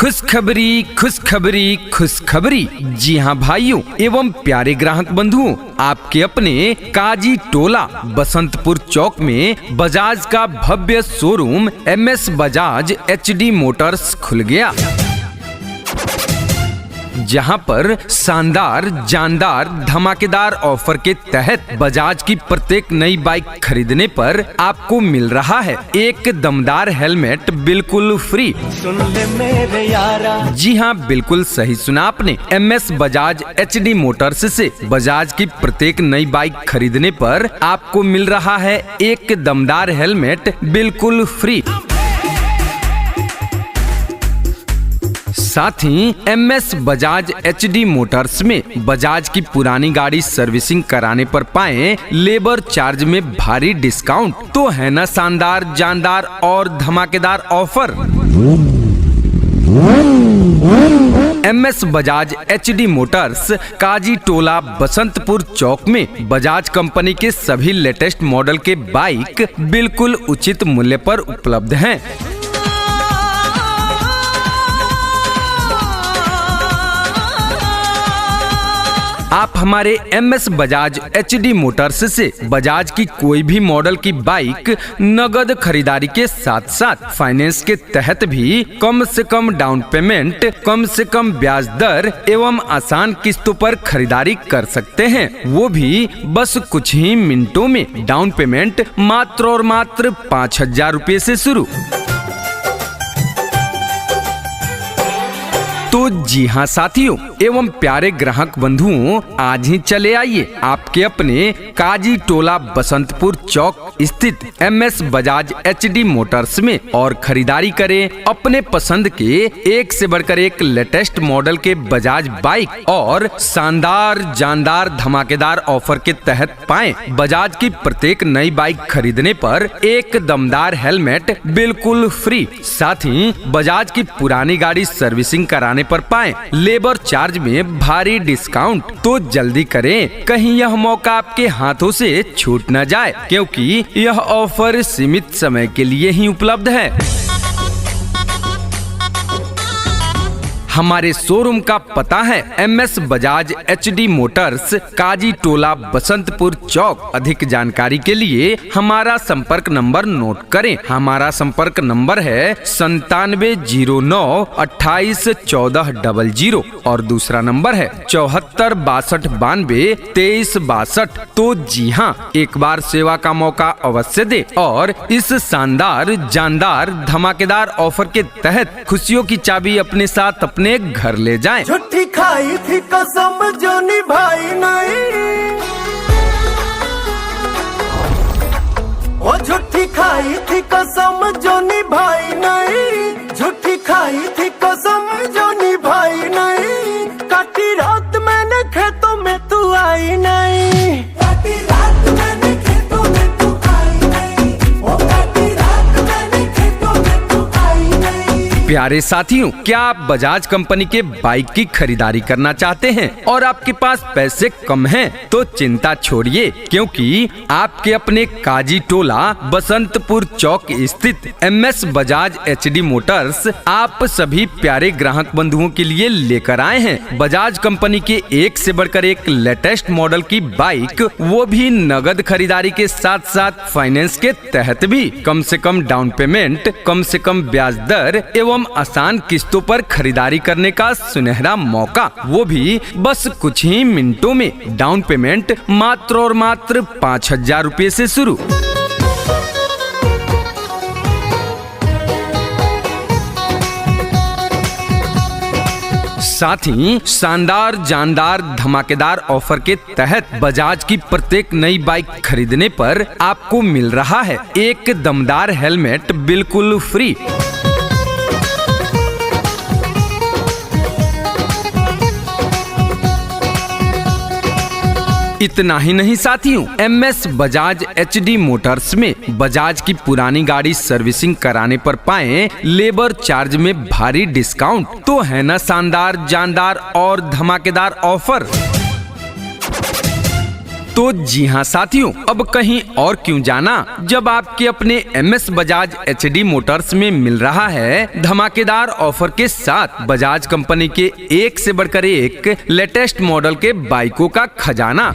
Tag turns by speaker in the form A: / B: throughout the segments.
A: खुशखबरी खुशखबरी खुशखबरी। जी हाँ भाइयों एवं प्यारे ग्राहक बंधुओं, आपके अपने काजी टोला बसंतपुर चौक में बजाज का भव्य showroom MS Bajaj HD motors खुल गया, जहां पर शानदार जानदार धमाकेदार ऑफर के तहत बजाज की प्रत्येक नई बाइक खरीदने पर आपको मिल रहा है एक दमदार हेलमेट बिल्कुल फ्री।
B: सुन ले मेरे यारा।
A: जी हाँ, बिल्कुल सही सुना आपने। MS बजाज HD मोटर्स से बजाज की प्रत्येक नई बाइक खरीदने पर आपको मिल रहा है एक दमदार हेलमेट बिल्कुल फ्री। साथ ही MS बजाज HD मोटर्स में बजाज की पुरानी गाड़ी सर्विसिंग कराने पर पाएं लेबर चार्ज में भारी डिस्काउंट। तो है ना शानदार जानदार और धमाकेदार offer. MS Bajaj HD motors Kaji Tola Basantpur चौक में बजाज कंपनी के सभी लेटेस्ट मॉडल के बाइक बिल्कुल उचित मूल्य पर उपलब्ध हैं। आप हमारे MS बजाज HD मोटर्स से बजाज की कोई भी मॉडल की बाइक नगद खरीदारी के साथ साथ फाइनेंस के तहत भी कम से कम डाउन पेमेंट, कम से कम ब्याज दर एवं आसान किस्तों पर खरीदारी कर सकते हैं, वो भी बस कुछ ही मिनटों में। डाउन पेमेंट मात्र और मात्र 5,000 रुपए से शुरू। तो जी हाँ साथियों एवं प्यारे ग्राहक बंधुओं, आज ही चले आइए आपके अपने काजी टोला बसंतपुर चौक स्थित MS बजाज HD मोटर्स में और खरीदारी करें अपने पसंद के एक से बढ़कर एक लेटेस्ट मॉडल के बजाज बाइक और शानदार जानदार धमाकेदार ऑफर के तहत पाएं बजाज की प्रत्येक नई बाइक खरीदने पर एक दमदार हेलमेट बिल्कुल फ्री। साथ ही बजाज की पुरानी गाड़ी सर्विसिंग कराने पर पाएं लेबर चार्ज में भारी डिस्काउंट। तो जल्दी करें, कहीं यह मौका आपके हाथों से छूट न जाए, क्योंकि यह ऑफर सीमित समय के लिए ही उपलब्ध है। हमारे शोरूम का पता है MS Bajaj HD motors Kaji Tola Basantpur चौक। अधिक जानकारी के लिए हमारा संपर्क नंबर नोट करें। हमारा संपर्क नंबर है 9709 28 14 00 और दूसरा नंबर है 74 62 92 23 62। तो जी हाँ, एक बार सेवा का मौका अवश्य दे और इस शानदार जानदार धमाकेदार ऑफर के तहत खुशियों की चाबी अपने साथ अपने घर ले जाएं।
B: झूठी खाई थी कसम जो निभाई नहीं, वो झूठी खाई थी कसम जो निभाई नहीं, झूठी खाई थी कसम जो निभाई नहीं। काटी रात मैंने खेतों में तू आई नहीं, काटी रात मैंने खेतों में तू आई नहीं, वो काटी रात मैंने खेतों में तू आई नहीं।
A: प्यारे साथियों, क्या आप बजाज कंपनी के बाइक की खरीदारी करना चाहते हैं और आपके पास पैसे कम हैं? तो चिंता छोड़िए, क्योंकि आपके अपने काजी टोला बसंतपुर चौक स्थित MS बजाज HD मोटर्स आप सभी प्यारे ग्राहक बंधुओं के लिए लेकर आए हैं बजाज कंपनी के एक से बढ़कर एक लेटेस्ट मॉडल की बाइक, वो भी नगद खरीदारी के साथ साथ फाइनेंस के तहत भी। कम से कम डाउन पेमेंट, कम से कम ब्याज दर एवं आसान किस्तों पर खरीदारी करने का सुनहरा मौका, वो भी बस कुछ ही मिनटों में। डाउन पेमेंट मात्र और मात्र 5,000 रुपए से शुरू। साथ ही शानदार जानदार धमाकेदार ऑफर के तहत बजाज की प्रत्येक नई बाइक खरीदने पर आपको मिल रहा है एक दमदार हेलमेट बिल्कुल फ्री। इतना ही नहीं साथियों, MS बजाज HD मोटर्स में बजाज की पुरानी गाड़ी सर्विसिंग कराने पर पाएं लेबर चार्ज में भारी डिस्काउंट। तो है ना शानदार जानदार और धमाकेदार ऑफर। तो जी हाँ साथियों, अब कहीं और क्यों जाना जब आपके अपने MS बजाज HD मोटर्स में मिल रहा है धमाकेदार ऑफर के साथ बजाज कंपनी के एक से बढ़कर एक लेटेस्ट मॉडल के बाइकों का खजाना।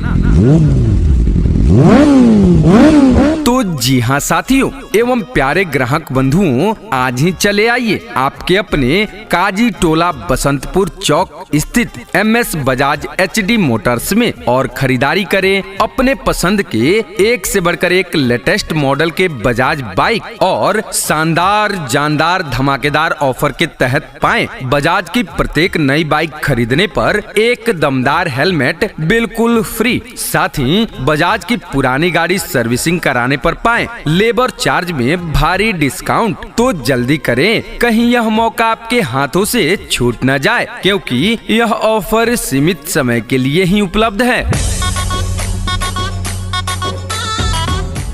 A: तो जी हाँ साथियों एवं प्यारे ग्राहक बंधुओं, आज ही चले आइए आपके अपने काजी टोला बसंतपुर चौक स्थित MS बजाज HD मोटर्स में और खरीदारी करें अपने पसंद के एक से बढ़कर एक लेटेस्ट मॉडल के बजाज बाइक और शानदार जानदार धमाकेदार ऑफर के तहत पाएं बजाज की प्रत्येक नई बाइक खरीदने पर एक दमदार हेलमेट बिल्कुल फ्री, साथ ही बजाज की पुरानी गाड़ी सर्विसिंग कराने पर पाएं लेबर चार्ज में भारी डिस्काउंट। तो जल्दी करें, कहीं यह मौका आपके हाथों से छूट न जाए, क्योंकि यह ऑफर सीमित समय के लिए ही उपलब्ध है।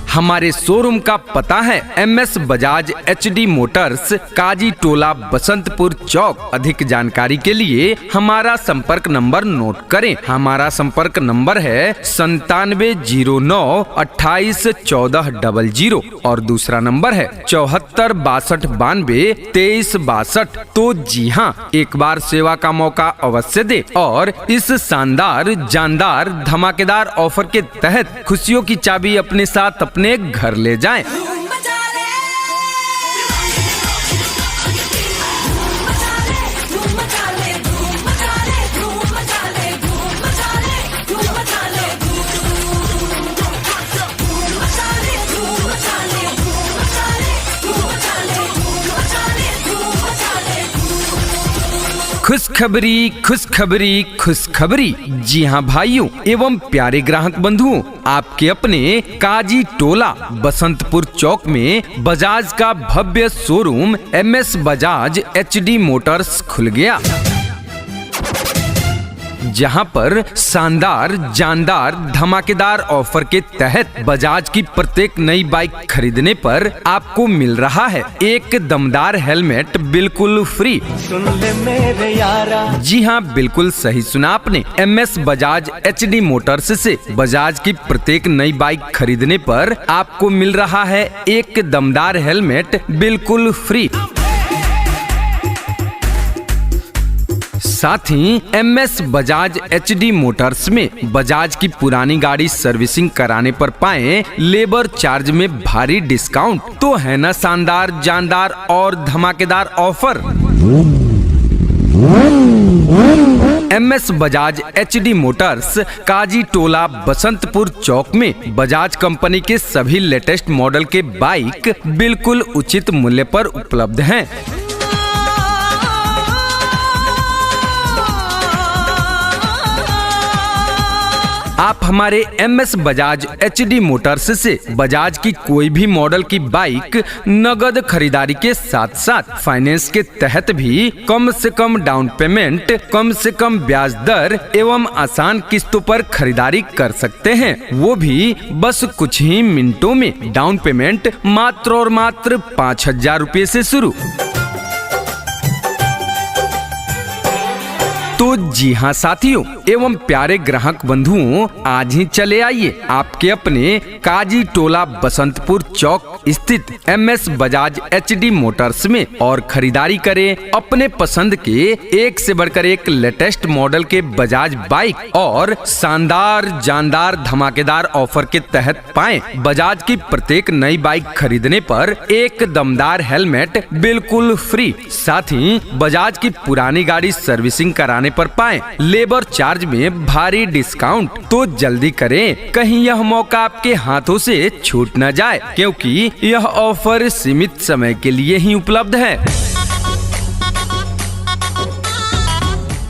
A: हमारे शोरूम का पता है MS Bajaj HD motors, Kaji Tola Basantpur चौक। अधिक जानकारी के लिए हमारा संपर्क नंबर नोट करें। हमारा संपर्क नंबर है 9709281400 और दूसरा नंबर है 7462922362। तो जी हाँ, एक बार सेवा का मौका अवश्य दे और इस शानदार जानदार धमाकेदार ऑफर के तहत खुशियों की चाबी अपने साथ अपने घर ले जाएं। खुशखबरी खुशखबरी खुशखबरी। जी हाँ भाइयों एवं प्यारे ग्राहक बंधुओं, आपके अपने काजी टोला बसंतपुर चौक में बजाज का भव्य showroom MS Bajaj HD motors खुल गया, जहां पर शानदार जानदार धमाकेदार ऑफर के तहत बजाज की प्रत्येक नई बाइक खरीदने पर आपको मिल रहा है एक दमदार हेलमेट बिल्कुल फ्री।
B: सुन ले मेरे यारा। जी
A: हाँ, बिल्कुल सही सुना आपने। MS बजाज HD मोटर्स से बजाज की प्रत्येक नई बाइक खरीदने पर आपको मिल रहा है एक दमदार हेलमेट बिल्कुल फ्री। साथ ही MS बजाज HD मोटर्स में बजाज की पुरानी गाड़ी सर्विसिंग कराने पर पाएं लेबर चार्ज में भारी डिस्काउंट। तो है ना शानदार जानदार और धमाकेदार offer. MS Bajaj HD motors, Kaji Tola Basantpur चौक में बजाज कंपनी के सभी लेटेस्ट मॉडल के बाइक बिल्कुल उचित मूल्य पर उपलब्ध हैं। आप हमारे MS बजाज HD मोटर्स से बजाज की कोई भी मॉडल की बाइक नगद खरीदारी के साथ साथ फाइनेंस के तहत भी कम से कम डाउन पेमेंट, कम से कम ब्याज दर एवं आसान किस्तों पर खरीदारी कर सकते हैं, वो भी बस कुछ ही मिनटों में। डाउन पेमेंट मात्र और मात्र 5000 रुपए से शुरू। तो जी हाँ साथियों एवं प्यारे ग्राहक बंधुओं, आज ही चले आइए आपके अपने काजी टोला बसंतपुर चौक स्थित MS बजाज HD मोटर्स में और खरीदारी करें अपने पसंद के एक से बढ़कर एक लेटेस्ट मॉडल के बजाज बाइक और शानदार जानदार धमाकेदार ऑफर के तहत पाएं बजाज की प्रत्येक नई बाइक खरीदने पर एक दमदार हेलमेट बिल्कुल फ्री। साथ ही बजाज की पुरानी गाड़ी सर्विसिंग कराने पर पाएं लेबर चार्ज में भारी डिस्काउंट। तो जल्दी करें, कहीं यह मौका आपके हाथों से छूट न जाए, क्योंकि यह ऑफर सीमित समय के लिए ही उपलब्ध है।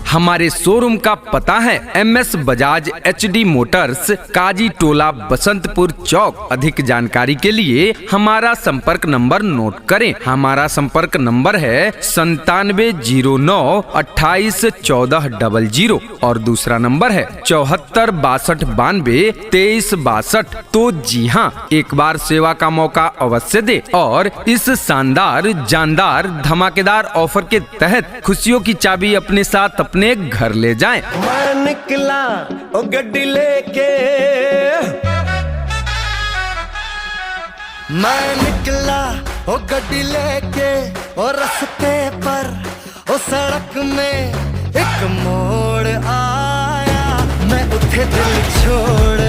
A: हमारे शोरूम का पता है MS Bajaj HD motors, Kaji Tola Basantpur चौक। अधिक जानकारी के लिए हमारा संपर्क नंबर नोट करें। हमारा संपर्क नंबर है 9709281400 और दूसरा नंबर है 7462922362। तो जी हाँ, एक बार सेवा का मौका अवश्य दे और इस शानदार जानदार धमाकेदार ऑफर के तहत खुशियों की चाबी अपने साथ अपने घर ले जाएं।
B: मैं निकला ओ गड्डी लेके मैं निकला ओ गड्डी लेके ओ रस्ते पर ओ सड़क में एक मोड़ आया, मैं उठे दिल छोड़